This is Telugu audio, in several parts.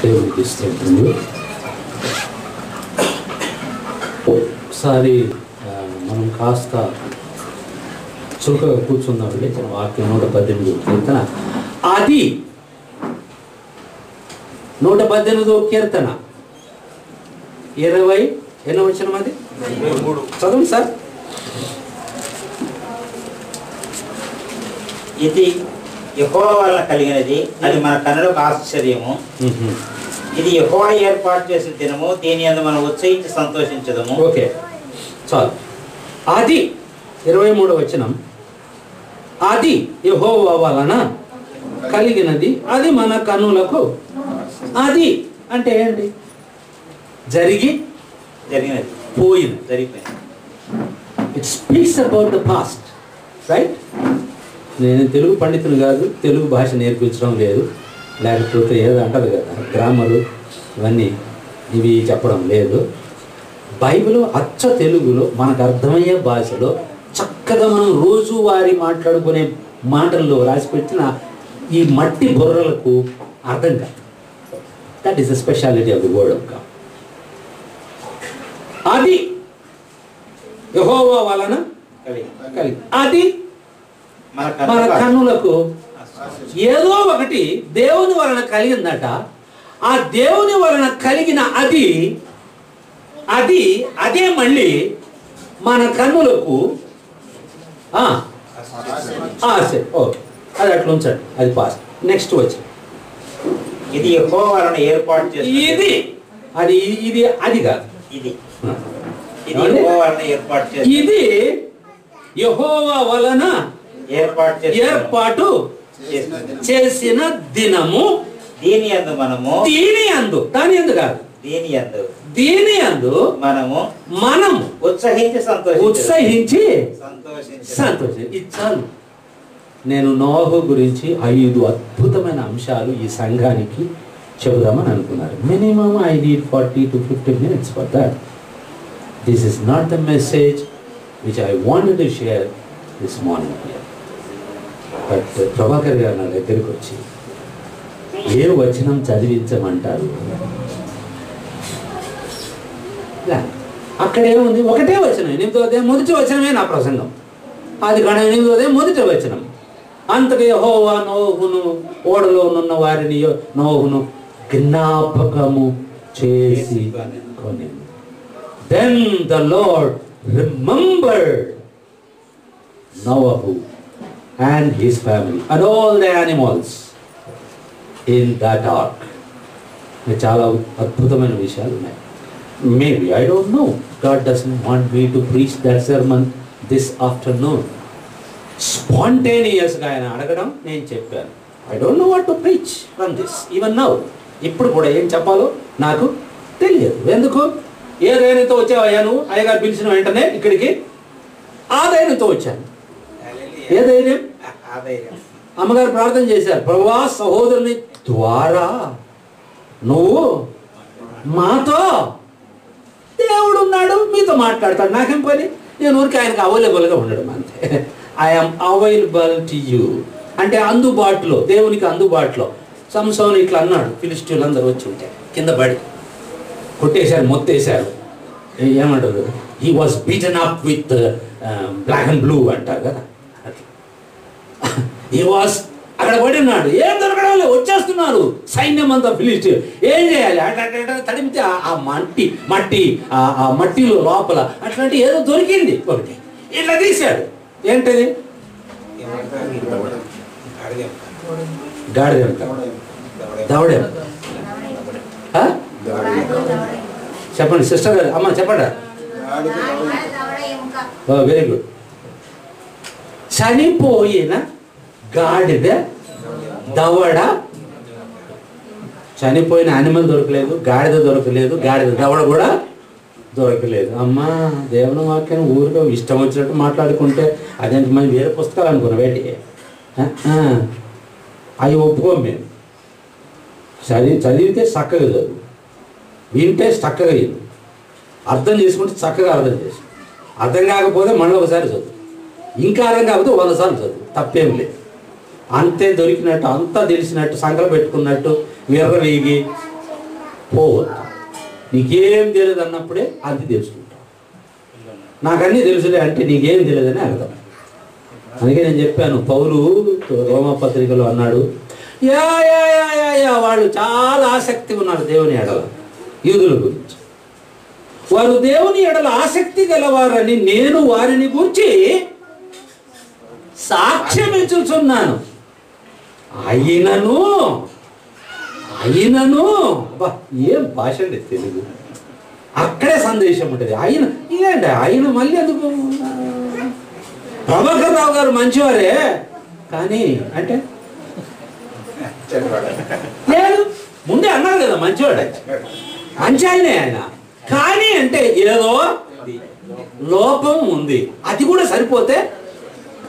దేవునికి స్తోత్రములు. ఒకసారి మనం కాస్త చురుకగా కూర్చుందామండి. వాక్యం 118 కీర్తన, అది 118 కీర్తన 20 ఎన్నో వచనం అది చదవండి సార్. ఇది యెహోవా వలన కలిగినది, అది మన కన్నులకు ఆశ్చర్యము. ఇది యెహోవా ఏర్పాటు చేసిన దినము, దీని యందు మనం ఉత్సహించి సంతోషించదము. ఓకే చాలు. అది 23వ వచనం, అది యెహోవా వలన కలిగినది, అది మన కన్నులకు. అది అంటే ఏంటి? జరిగినది, పోయింది, జరిగిపోయింది. It speaks about the past, right? నేను తెలుగు పండితులు కాదు, తెలుగు భాష నేర్పించడం లేదు, లేకపోతే ఏదో అంటారు కదా గ్రామరు ఇవన్నీ, ఇవి చెప్పడం లేదు. బైబిల్ అచ్చ తెలుగులో మనకు అర్థమయ్యే భాషలో చక్కగా మనం రోజువారీ మాట్లాడుకునే మాటల్లో రాసిపెట్టిన ఈ మట్టి బుర్రలకు అర్థం కాదు. That is the speciality of the word of God. అది యెహోవా వలన కలిగి, అది మన కన్నులకు ఏదో ఒకటి దేవుని వలన కలిగిందట. ఆ దేవుని వలన కలిగిన అదే మళ్ళీ మన కన్నులకు ఓకే, అది అట్లా ఉంచండి, అది పాస్ట్. నెక్స్ట్ వచ్చి ఇది యెహోవా వలన ఏర్పాటు చేసిన, ఇది అది ఇది అది కాదు, ఇది యెహోవా వలన ఏర్పాటు చేసిన, ఇది యెహోవా వలన ఏర్పాటు చేసిన దినము, దీని యందు మనము, దాని యందు కాదు, దీని యందు మనము ఉత్సహించి సంతోషించి. ఇది చాలు. నేను నోహు గురించి 5 అద్భుతమైన అంశాలు ఈ సంఘానికి చెబుదామని అనుకున్నారు. Minimum I need 40 to 50 minutes for that. This is not the message which I wanted to share this morning. But Prabhakar గారు నా దగ్గరికి వచ్చి ఏ వచనం చదివించమంటారు, అక్కడేముంది? ఒకటే వచనం, 8వ అధ్యాయం మొదటి వచనమే నా ప్రసంగం. అది కాడ 8వ అధ్యాయం మొదటి వచనం. అంతగా యెహోవా నోహును, ఓడలో ఉన్న వారిని నోహును జ్ఞాపకము చేసి కొనెను. Then the Lord remembered Noah and his family and all the animals in that ark. చాలా అద్భుతమైన విషయాలు ఉన్నాయి. Maybe, I don't know, God doesn't want me to preach that sermon this afternoon. Spontaneous గా ఆయన అడగడం, నేను చెప్పాను. I don't know what to preach from this even now. ఇప్పుడు కూడా ఏం చెప్పాలో నాకు తెలియదు. ఎందుకు? ఏ ధైర్యంతో వచ్చావయ్యా నువ్వు? అయ్యగారు పిలిచిన వెంటనే ఇక్కడికి ఆ ధైర్యంతో వచ్చాను. ఏ ధైర్యం? అమ్మగారు ప్రార్థన చేశారు, ప్రభువా సహోదరుని ద్వారా నువ్వు మాతో, దేవుడు ఉన్నాడు, మీతో మాట్లాడతాడు, నాకేం పని? నేను ఊరికి ఆయనకు అవైలబుల్గా ఉండడం అంతే. ఐఎమ్ అవైలబుల్ టు యూ అంటే అందుబాటులో, దేవునికి అందుబాటులో. సంసోను ఇట్లా అన్నాడు, ఫిలిస్టీయులందరూ వచ్చి ఉంటాయి, కింద పడి కొట్టేశారు, మొత్తేశారు. ఏమంటారు? He was beaten up with black and blue అంటారు కదా. హీ వాజ్ అక్కడ పడి ఉన్నాడు, ఏం దొరకడం లేదు, వచ్చేస్తున్నారు సైన్యం అంతా ఫిలిస్టీయులు. ఏం చేయాలి? అట్లా తడిమితే ఆ మట్టిలో లోపల అట్లాంటి ఏదో దొరికింది ఒకటి, ఇట్లా తీశాడు. ఏంటది? గాడిద, దవడే. చెప్పండి సిస్టర్ గారు, అమ్మ చెప్పండి. Very good. చనిపోయిన గాడిద, దవడ. చనిపోయిన యానిమల్ దొరకలేదు, గాడిద దొరకలేదు, గాడిద దవడ కూడా దొరకలేదు. అమ్మా, దేవుని వాక్యం ఊరిగా ఇష్టం వచ్చినట్టు మాట్లాడుకుంటే అదేంటి, మనం వేరే పుస్తకాలు అనుకున్నాం వేటి, అవి ఒప్పుకోం మేము. చదివితే చక్కగా చదువు, వింటే చక్కగా విను, అర్థం చేసుకుంటే చక్కగా అర్థం చేసు, అర్థం కాకపోతే మళ్ళీ ఒకసారి చదువు, ఇంకా అర్థం కాకపోతే 100 సార్లు చదువు, తప్పేం లేదు. అంతే దొరికినట్టు, అంతా తెలిసినట్టు, సంకలు పెట్టుకున్నట్టు, విర్రవీగి ఫోర్త్, నీకేం తెలియదు అన్నప్పుడే అది తెలుసుకుంటావు. నాకన్నీ తెలుసులే అంటే నీకేం తెలియదని అర్థం. అందుకే నేను చెప్పాను, పౌలు రోమపత్రికలో అన్నాడు, వాళ్ళు చాలా ఆసక్తి ఉన్నారు దేవుని ఎడల, యూదుల గురించి. వారు దేవుని ఎడల ఆసక్తి గలవారని నేను వారిని గురించి సాక్ష్యం ఇచ్చుచున్నాను. అయినను అబ్బా ఏం భాష అండి తెలుగు, అక్కడే సందేశం ఉంటుంది. ఇదేంటి ఆయన మళ్ళీ ఎందుకు? ప్రభాకర్ రావు గారు మంచివారే కానీ అంటే లేదు, ముందే అన్నారు కదా మంచివాడే, మంచి ఆయనే ఆయన, కానీ అంటే ఏదో లోపం ఉంది. అది కూడా సరిపోతే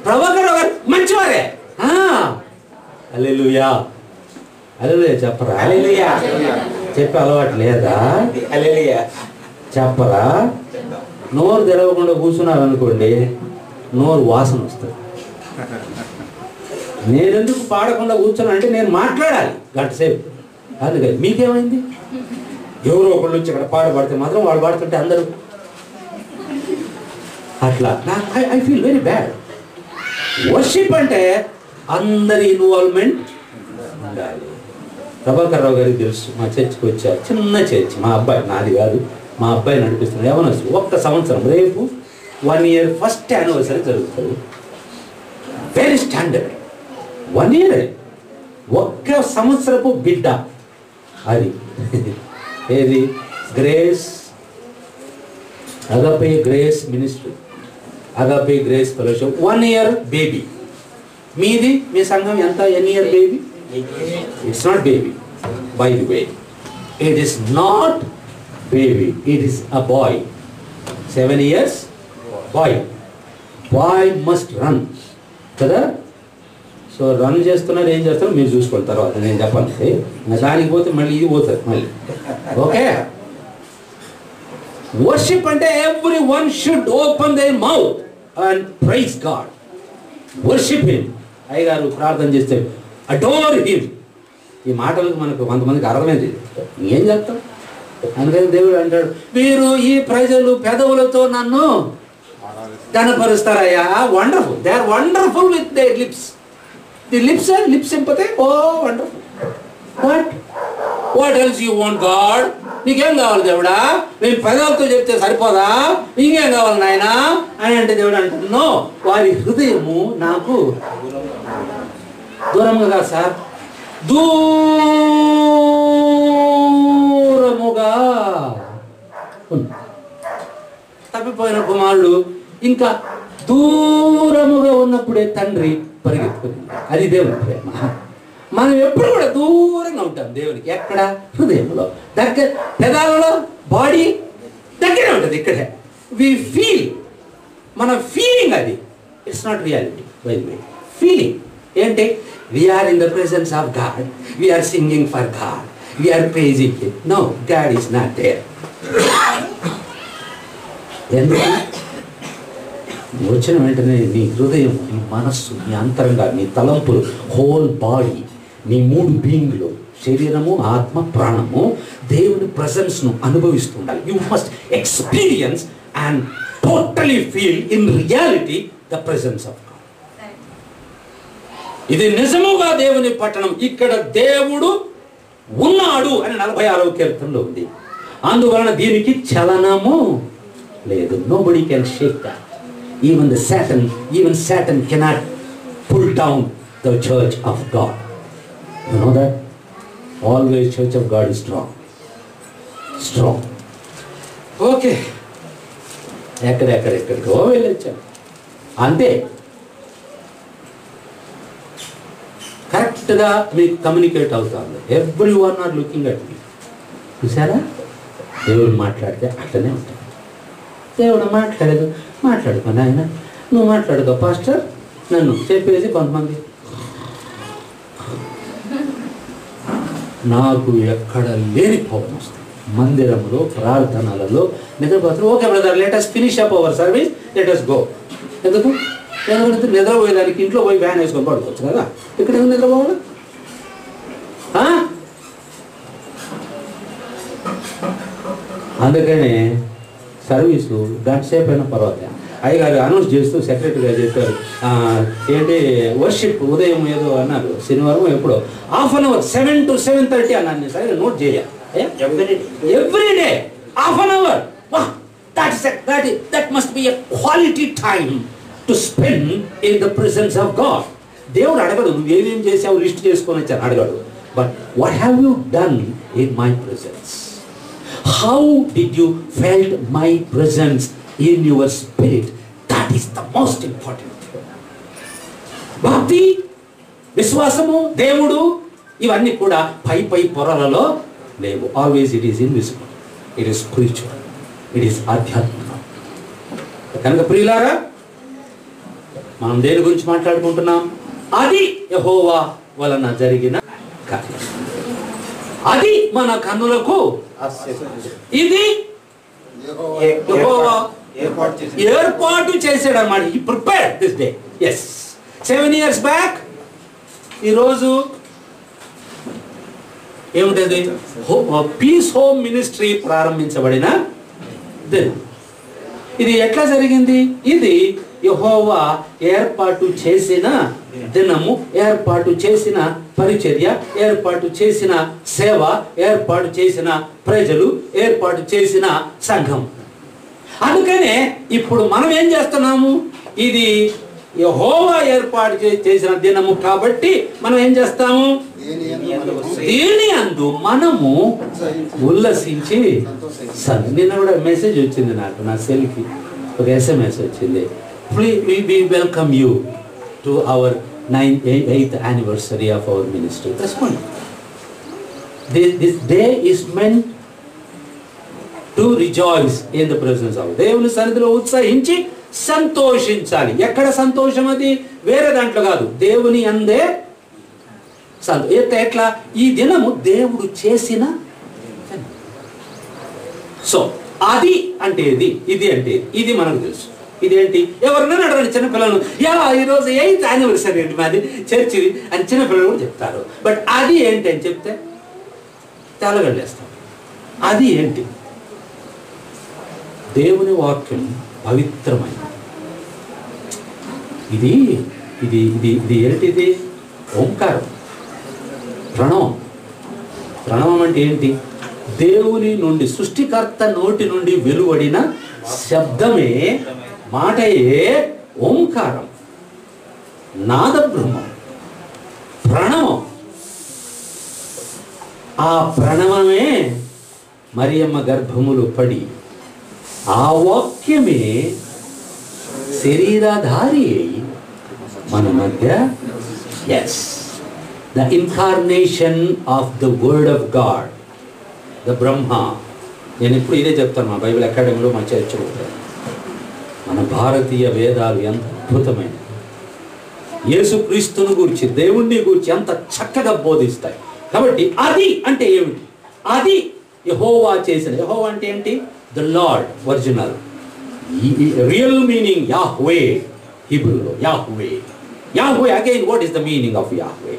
ప్రభాకర్ రావు గారు మంచివారే. హల్లెలూయా, హల్లెలూయా చెప్పరా? చెప్పే అలవాటు లేదా? చెప్పరా? నోరు తెరవకుండా కూర్చున్నారు అనుకోండి, నోరు వాసన వస్తుంది. నేనెందుకు పాడకుండా కూర్చున్నా అంటే నేను మాట్లాడాలి గంట సేపు. అందుకని మీకేమైంది? ఎవరో ఒకళ్ళు వచ్చి ఇక్కడ పాడబడితే మాత్రం వాళ్ళు పాడుతుంటే అందరూ అట్లా. I feel very bad. Worship అంటే అందరి ఇన్వాల్వ్మెంట్ ఉండాలి. ప్రభాకర్ రావు గారికి తెలుసు, మా చర్చికి వచ్చారు, చిన్న చర్చి, మా అబ్బాయి, నాది కాదు, మా అబ్బాయి నడిపిస్తున్నాడు. ఏమన్నా ఒక్క సంవత్సరం, రేపు 1 year ఫస్ట్ యానివర్సరీ జరుగుతుంది. వెరీ స్టాండర్డ్ 1 year, ఒక్క సంవత్సరపు బిడ్డ. అది ఏది? Grace agape grace ministry, agape grace fellowship. 1 year baby. మీది మీ సంఘం ఎంత? ఎన్ని year baby? It's not baby, by the way. It is not baby. It is a boy. 7 years boy. Boy must run. కదా? సో రన్ చేస్తున్నారు, ఏం చేస్తున్నారు మీరు చూసుకోండి, తర్వాత నేను చెప్పండి. దానికి పోతే మళ్ళీ ఇది పోతుంది మళ్ళీ. ఓకే, వర్షిప్ అంటే every one should open their mouth and praise God. Worship him. అయ్యగారు ప్రార్థన చేస్తే అడోర్ హిమ్. ఈ మాటలకు మనకు కొంతమందికి అర్థమైంది, ఏం చెప్తాం? అందుకని దేవుడు అంటాడు, మీరు ఈ ప్రజలు పెదవులతో నన్ను కనపరుస్తారయ్యా. Wonderful, they are wonderful with the lips. The lips sympathy, oh wonderful. What else you want God? నీకేం కావాలి దేవుడా? మేము పెదవులతో చెప్తే సరిపోదా? ఇంకేం కావాలి నాయనా అని అంటే దేవుడు అంటాడు, నో, వారి హృదయము నాకు దూరంగా కాదు సార్, దూరముగా. తప్పిపోయిన కుమారుడు ఇంకా దూరముగా ఉన్నప్పుడే తండ్రి పరిగెత్తుకుంది. అది దేవుని ప్రేమ. మనం ఎప్పుడు కూడా దూరంగా ఉంటాం దేవునికి. ఎక్కడ? హృదయంలో, దగ్గర, పెదాలలో, బాడీ దగ్గర ఉంటుంది. ఇక్కడే వి ఫీల్, మన ఫీలింగ్ అది. It's not reality. By the way, feeling ఏంటి? We are in the presence of God. We are singing for God. We are praising Him. No, God is not there. ఎందుకు? వచ్చిన వెంటనే నీ హృదయం, నీ మనస్సు, నీ అంతరంగా, నీ తలంపులు, హోల్ బాడీ, నీ 3 బీయింగ్లు, శరీరము, ఆత్మ, ప్రాణము దేవుని ప్రెజెన్స్ను అనుభవిస్తుండాలి. You must experience and totally feel in reality the presence of. ఇది నిజముగా దేవుని పట్టణం, ఇక్కడ దేవుడు ఉన్నాడు అని 46వ కీర్తనలో ఉంది. అందువలన దీనికి చలనము లేదు. Nobody can Sheikh that. Even Satan cannot pull down the church of God. You know that? Always church of God is strong. Okay. ఎక్కడెక్కడికో వెళ్ళొచ్చాం అంతే. కరెక్ట్గా మీకు కమ్యూనికేట్ అవుతుంది. Everyone are looking at me. చూసారా? దేవుడు మాట్లాడితే అట్లనే ఉంటుంది. దేవుడు మాట్లాడుకొని ఆయన నువ్వు మాట్లాడుకో పాస్టర్ నన్ను చెప్పేసి కొంతమంది. నాకు ఎక్కడ లేని కోపం వస్తుంది. మందిరంలో, ప్రార్థనలలో నిద్రపోతారు. Okay brother, let us finish up our service, let us go. ఎందుకు? నిద్రపోయేదానికి ఇంట్లో పోయి వ్యాన్ వేసుకొని పడుకోవచ్చు కదా. ఇక్కడ ఎందుకు నిద్రపోవాలి? అందుకని సర్వీసు గంట సేపు అయినా పర్వాలేదు. అయ్యగారు అనౌన్స్ చేస్తూ సెక్రటరీగా చెప్పారు, ఏంటి వర్షిప్ ఉదయం ఏదో అన్నారు, శనివారం ఎప్పుడో హాఫ్ అన్ అవర్ 7 to 7:30 అన్నాను. సరే నోట్ చేయాలి, everyday half an hour. That must be a quality time to spend in the presence of God. దేవుడు అడగడు నువ్వు ఏమేం చేసావు లిస్ట్ చేసుకొని వచ్చాను అడగడు. But what have you done in my presence? How did you felt my presence in your spirit? That is the most important. భక్తి, విశ్వాసము, దేవుడు ఇవన్నీ కూడా పై పై పొరలలో లేవు. Always it is invisible, it is spiritual, it is ఆధ్యాత్మికం. కనుక ప్రియులారా, మనం దేని గురించి మాట్లాడుకుంటున్నాం? అది యెహోవా వలన జరిగిన కార్యం. అది మన కన్నులకు, ఇది యెహోవా ఏర్పాటు చేశాడు అన్నమాట. He prepared this day. yes 7 years back ఈరోజు ఏమిటది? పీస్ హోమ్ మినిస్ట్రీ ప్రారంభించబడిన దినం. ఇది ఎట్లా జరిగింది? ఇది యెహోవా ఏర్పాటు చేసిన దినము, ఏర్పాటు చేసిన పరిచర్య, ఏర్పాటు చేసిన సేవ, ఏర్పాటు చేసిన ప్రజలు, ఏర్పాటు చేసిన సంఘం. అందుకనే ఇప్పుడు మనం ఏం చేస్తున్నాము? ఇది యెహోవా ఏర్పాటు చేసిన దినము కాబట్టి మనం ఏం చేస్తాము? దీని అందు మనము ఉల్లసించి. నిన్న కూడా మెసేజ్ వచ్చింది నాకు, నా సెల్కి ఒక SMS వచ్చింది. We welcome you to our 8th anniversary of our ministry. That's one. This day is meant to rejoice in the presence of God. దేవుని సన్నిధిలో ఉత్సాహించి సంతోషించాలి. ఎక్కడ సంతోషం? అది వేరే దాంట్లో కాదు, దేవుని అందే ఎట్లా? ఈ దినము దేవుడు చేసిన. సో అది అంటే ఇది అంటే ఇది మనకు తెలుసు. ఇదేంటి? ఎవరినైనా అడగండి చిన్నపిల్లలను, ఈరోజు 8th anniversary ఏంటి మాది చర్చి అని చిన్నపిల్లలు కూడా చెప్తారు. బట్ అది ఏంటి అని చెప్తే తెల్లగడ్డేస్తాం. అది ఏంటి? దేవుని వాక్యం పవిత్రమైన ఇది ఇది ఇది ఇది ఏంటిది? ఓంకారం, ప్రణవం. ప్రణవం అంటే ఏంటి? దేవుని నుండి, సృష్టికర్త నోటి నుండి వెలువడిన శబ్దమే, మాటయే ఓంకారం, నాదబ్రహ్మం, ప్రణవం. ఆ ప్రణవమే మరియమ్మ గర్భములో పడి, ఆ వాక్యమే శరీరధారి అయి మన మధ్య. Yes, the incarnation of the word of God, the Brahma. నేను ఇప్పుడు ఇదే చెప్తాను, మా బైబిల్ అకాడమీలో మా చర్చలో. మన భారతీయ వేదాలు ఎంత అద్భుతమైనవి. యేసుక్రీస్తుని గురించి, దేవుణ్ణి గురించి ఎంత చక్కగా బోధిస్తాయి. కాబట్టి అది అంటే ఏమిటి? అది యెహోవా చేసిన. యెహోవా అంటే ఏంటి? The lord. Original real meaning Yahweh. హిబ్రూలో Yahweh. Yahweh again, what is the meaning of Yahweh?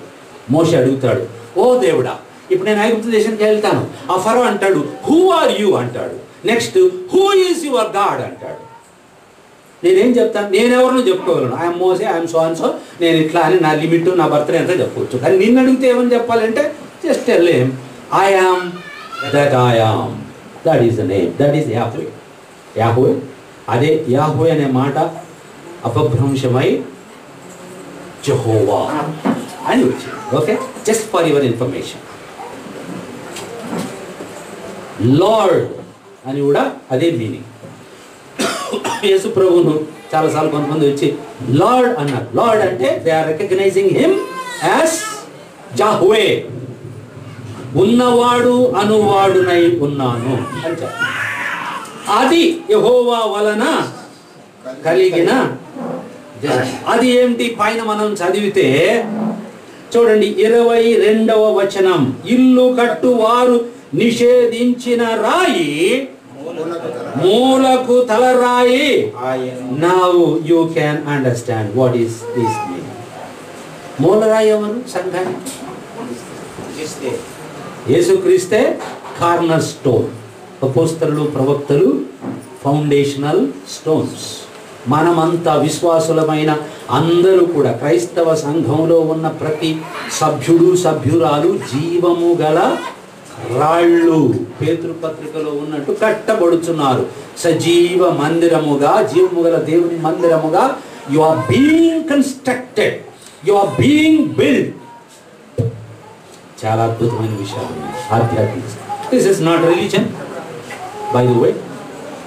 మోషే అడుగుతాడు, ఓ దేవుడా, ఇప్పుడు నేను ఐగుప్తు దేశానికి వెళ్తాను. ఆ ఫరో అంటాడు, హూ ఆర్ యూ అంటాడు. Next, who is your God అంటాడు. నేనేం చెప్తాను? నేనెవరినో చెప్పుకోగలను. ఐఎమ్ మోసే, ఐఎమ్ సో అండ్ సో, నేను ఇట్లా అని, నా లిమిట్, నా బర్త్డే అంతా చెప్పవచ్చు. కానీ నిన్ను అడిగితే ఏమని చెప్పాలంటే, just tell him I am that I am. That is the name, that is Yahweh. Yahweh, అదే యాహ్వే అనే మాట అపభ్రంశమై జెహోవా అని వచ్చింది. Okay, just for your information. Lord అని కూడా అదే మీనింగ్. యేసు ప్రభువును చాలాసార్లు కొంతమంది వచ్చి లార్డ్ అన్నారు. లార్డ్ అంటే they are recognising him as Yahweh. ఉన్నవాడు అనువాడునై ఉన్నాను అని చెప్పారు. అది యెహోవా వలన కలిగిన. అది ఏంటి? పైన మనం చదివితే చూడండి, 22వ వచనం. ఇల్లు కట్టువారు నిషేధించిన రాయి మూలకు తలరాయి. Now you can understand what is this meaning. మూలరాయి ఎవరు? సంఘానికి యేసుక్రీస్తే కార్నర్ స్టోన్. అపోస్తలులు, ప్రవక్తలు ఫౌండేషనల్ స్టోన్స్. మనమంతా విశ్వాసులమైన అందరూ కూడా, క్రైస్తవ సంఘంలో ఉన్న ప్రతి సభ్యుడు సభ్యురాలు జీవము గల రాళ్ళు, పేతురు పత్రికలో ఉన్నట్టు కట్టబడుచున్నారు. సజీవ మందిరముగా, జీవము గల దేవుని మందిరముగా you are being constructed, you are being build. చాలా అద్భుతమైన విషయాలు ఆధ్యాత్మిక. This is not religion by the way.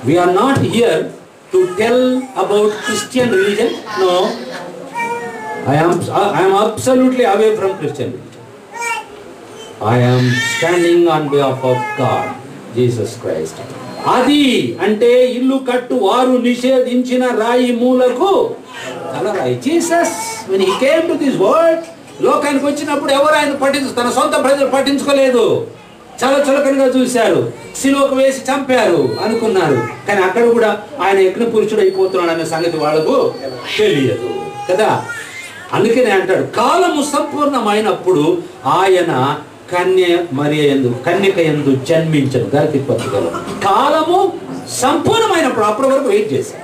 We are not here to tell about Christian religion. No, I am absolutely away from Christian religion. I am standing on behalf of God, Jesus Christ. అది అంటే ఇల్లు కట్టు వారు నిషేధించిన రాయి మూలకు తలరాయి. Jesus when he came to this world, లోకానికి వచ్చినప్పుడు ఎవరు ఆయన తన సొంత ప్రజలు పట్టించుకోలేదు. చాలా చులకనగా చూశారు, సిలువకు వేసి చంపారు అనుకున్నారు. కానీ అక్కడ కూడా ఆయన యజ్ఞ పురుషుడు అయిపోతున్నాడు అనే సంగతి వాళ్ళకు తెలియదు కదా. అందుకనే అంటాడు, కాలము సంపూర్ణమైనప్పుడు ఆయన కన్యక యందు జన్మించను. గలతీ పత్రికలో కాలము సంపూర్ణమైనప్పుడు, అప్పటి వరకు వెయిట్ చేశారు.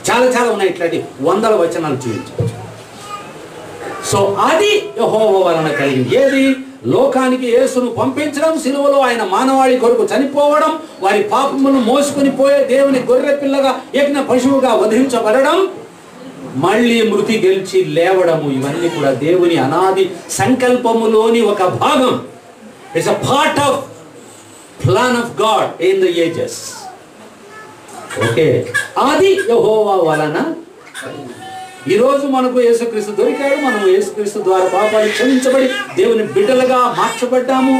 చాలా ఉన్నాయి, ఇట్లాంటి వందల వచనాలు చూపించవచ్చు. సో అది యెహోవా వలన కలిగింది. ఏది? లోకానికి యేసును పంపించడం, సిలువలో ఆయన మానవాళి కొరకు చనిపోవడం, వారి పాపములను మోసుకొని పోయే దేవుని గొర్రె పిల్లగా యజ్ఞ పశువుగా వధించబడడం, మళ్ళీ మృతి గెలిచి లేవడము, ఇవన్నీ కూడా దేవుని అనాది సంకల్పములోని ఒక భాగం. It's a part of plan of God in the ages. Okay, అది యెహోవా వలన. ఈరోజు మనకు యేసుక్రీస్తు దొరికాడు, మనం యేసుక్రీస్తు ద్వారా పాపాలు క్షమించబడి దేవుని బిడ్డలుగా మార్చబడ్డాము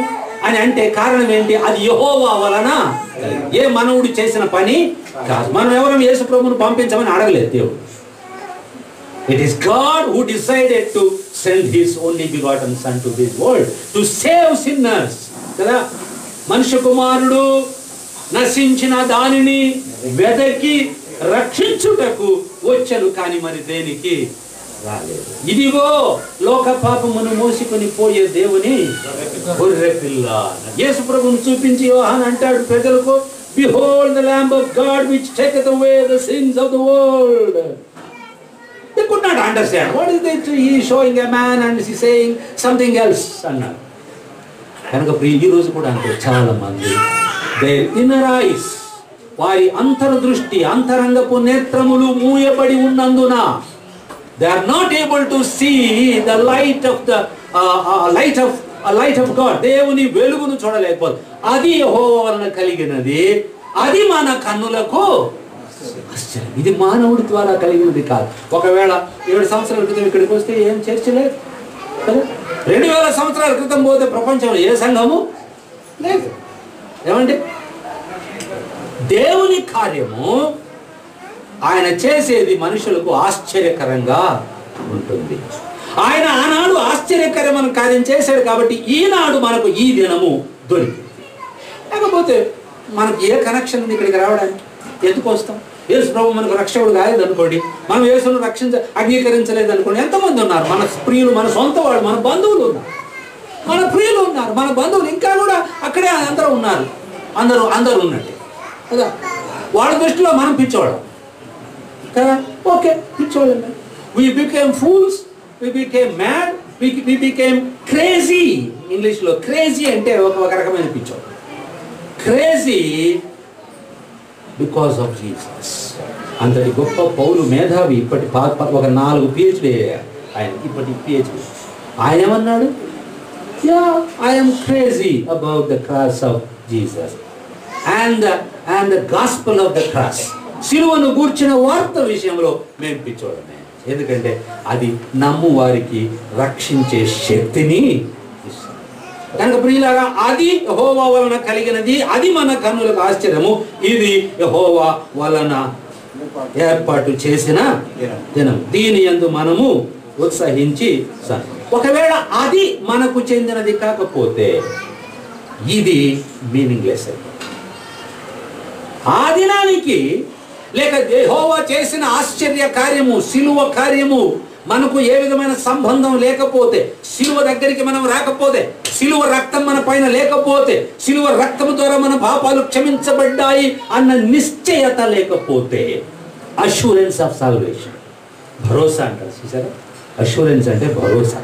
అని అంటే కారణం ఏంటి? అది యెహోవా వలన. ఏ మనవుడు చేసిన పని కాదు. మనం ఎవరం యేసు ప్రభువును పంపించమని అడగలేదు దేవుడు. It is God who decided to send his only begotten son to this world to save sinners. కదా, మనుష్య కుమారుడు నశించిన దానిని వెదకి రక్షించుటకు వచ్చను, కానీ మరి దేనికి రాలేదు. ఇదిగో లోక పాపమును మోసుకొని పోయే దేవుని గొర్రె పిల్ల. యేసు ప్రభువును చూపించి యోహాను అంటాడు ప్రజలకు, behold the lamb of God which taketh away the sins of the world. They could not understand. What is that? He is showing a man and he is saying something else అన్నారు. కనుక ఈ రోజు కూడా అంటే చాలా మంది their inner eyes, వారి అంతర్దృష్టి, అంతరంగపు నేత్రములు మూయబడి ఉన్నందున they are not able to see the light of God. దేవుని వెలుగును చూడలేకపోతే అది యెహోవా వలన కలిగినది. అది మన కన్నులకు ఆశ్చర్యం. ఇది మానవుడి ద్వారా కలిగినది కాదు. ఒకవేళ 7 సంవత్సరాల క్రితం ఇక్కడికి వస్తే ఏం చర్చ లేదు కదా. 2000 సంవత్సరాల క్రితం పోతే ప్రపంచంలో ఏ సంఘము లేదు. ఏమంటే దేవుని కార్యము ఆయన చేసేది మనుషులకు ఆశ్చర్యకరంగా ఉంటుంది. ఆయన ఆనాడు ఆశ్చర్యకరమైన కార్యం చేశాడు కాబట్టి ఈనాడు మనకు ఈ దినము దొరికింది. లేకపోతే మనకు ఏ కనెక్షన్ ఉంది ఇక్కడికి రావడానికి? ఎందుకు వస్తాం? యేసు ప్రభు మనకు రక్షకుడు కాలేదు అనుకోండి, మనం యేసును అంగీకరించలేదు అనుకోండి, ఎంతమంది ఉన్నారు మన ప్రియులు, మన సొంత వాళ్ళు, మన బంధువులు ఉన్నారు, మన ప్రియులు ఉన్నారు, మన బంధువులు ఇంకా కూడా అక్కడే అందరూ ఉన్నారు. అందరూ ఉన్నట్టు కదా. వాళ్ళ దృష్టిలో మనం పిచ్చోళ్ళం కదా. Okay, పిచ్చోళ్ళం. We became fools, we became mad, we became crazy. ఇంగ్లీష్లో క్రేజీ అంటే ఒక రకమైన పిచ్చోళ్ళు. Crazy because of Jesus. అంతటి గొప్ప పౌలు మేధావి, ఇప్పటి ఒక 4 PhD ఆయన, ఇప్పటి PhD. ఆయన ఏమన్నాడు? I am crazy about the cross of Jesus and the gospel of the cross. సిలువను గూర్చిన వార్త విషయంలో మేము పిచ్చోడమే. ఎందుకంటే అది నమ్ము వారికి రక్షించే శక్తిని ఇస్తుంది. కనుక ప్రియులారా, అది యెహోవా వలన కలిగినది. అది మన కన్నులకు ఆశ్చర్యము. ఇది యెహోవా వలన ఏర్పాటు చేసిన దినం. దీని యందు మనము ఉత్సహించి, ఒకవేళ అది మనకు చెందినది కాకపోతే ఇది మీనింగ్లెస్ అయిపోతుంది. ఆ దినానికి లేక యెహోవా చేసిన ఆశ్చర్య కార్యము, సిలువ కార్యము మనకు ఏ విధమైన సంబంధం లేకపోతే, శిలువ దగ్గరికి మనం రాకపోతే, శిలువ రక్తం మన పైన లేకపోతే, శిలువ రక్తం ద్వారా మన పాపాలు క్షమించబడ్డాయి అన్న నిశ్చయత లేకపోతే, అష్యూరెన్స్ ఆఫ్ సాల్వేషన్, భరోసా అంటారు చూసారా. అష్యూరెన్స్ అంటే భరోసా.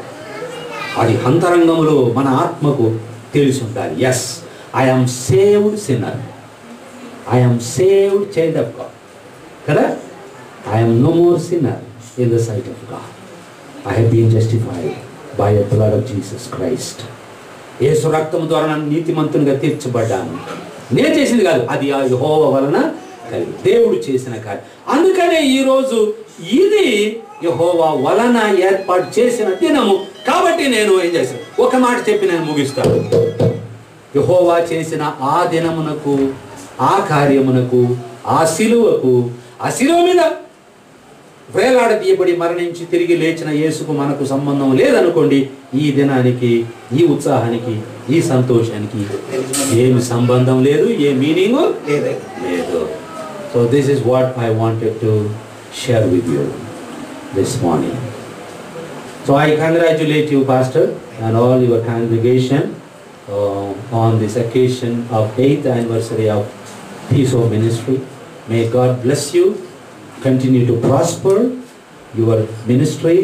అది అంతరంగంలో మన ఆత్మకు తెలిసి ఉండాలి. Yes, I'm saved sinner, I'm saved child of God కదా. I'm no more sinner in the sight of God. I have been justified by the blood of Jesus Christ. యేసు రక్తం ద్వారా నన్ను నీతిమంతునిగా తీర్చబడ్డాను. నేను చేసింది కాదు, అది ఆ యెహోవా వలన కలిగి దేవుడు చేసిన కార్యం. అందుకనే ఈరోజు ఇది యెహోవా వలన ఏర్పాటు చేసిన దినము. కాబట్టి నేను ఏం చేశాను, ఒక మాట చెప్పి నేను ముగిస్తాను. యెహోవా చేసిన ఆ దినమునకు, ఆ కార్యమునకు, ఆ శిలువకు, ఆ శిలువ మీద వేలాడదీయబడి మరణించి తిరిగి లేచిన యేసుకు మనకు సంబంధం లేదనుకోండి, ఈ దినానికి, ఈ ఉత్సాహానికి, ఈ సంతోషానికి ఏమి సంబంధం లేదు, ఏ మీనింగ్ లేదు. So this is what I wanted to share with you this morning. So I congratulate you pastor and all your congregation on this occasion of 8th anniversary of Peace of Ministry. May God bless you. Continue to prosper your ministry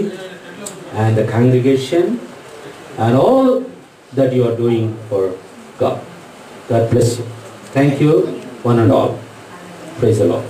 and the congregation and all that you are doing for God. God bless you. Thank you, one and all. Praise the Lord.